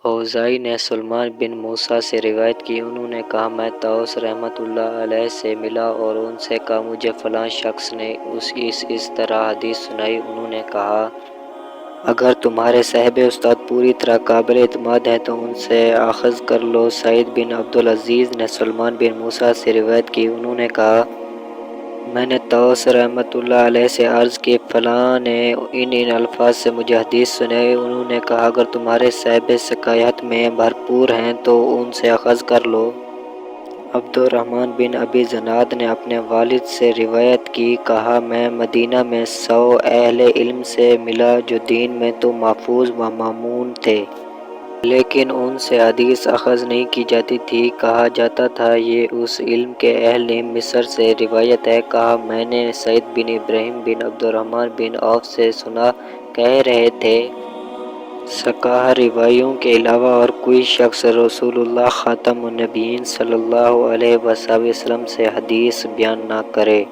اوزائی نے سلیمان بن موسیٰ سے روایت کی، انہوں نے کہا میں طاؤس رحمۃ اللہ علیہ سے ملا اور ان سے کہا مجھے فلاں شخص نے اس طرح حدیث سنائی۔ انہوں نے کہا اگر تمہارے صاحب استاد پوری طرح قابل اعتماد ہیں تو ان سے اخذ کر لو۔ سعید بن عبدالعزیز نے سلیمان بن موسیٰ سے روایت کی، انہوں نے کہا میں نے طاؤس رحمۃ اللہ علیہ سے عرض کی فلاں نے ان الفاظ سے مجھے حدیث سنائی۔ انہوں نے کہا اگر تمہارے صاحب سکایت میں بھرپور ہیں تو ان سے اخذ کر لو۔ عبد الرحمن بن ابی زناد نے اپنے والد سے روایت کی، کہا میں مدینہ میں 100 اہل علم سے ملا جو دین میں تو محفوظ و مامون تھے، لیکن ان سے حدیث اخذ نہیں کی جاتی تھی۔ کہا جاتا تھا یہ اس علم کے اہل نہیں۔ مصر سے روایت ہے، کہا میں نے سعید بن ابراہیم بن عبد الرحمن بن عوف سے سنا، کہہ رہے تھے سکہ راویوں کے علاوہ اور کوئی شخص رسول اللہ خاتم النبیین صلی اللہ علیہ وسلم سے حدیث بیان نہ کرے۔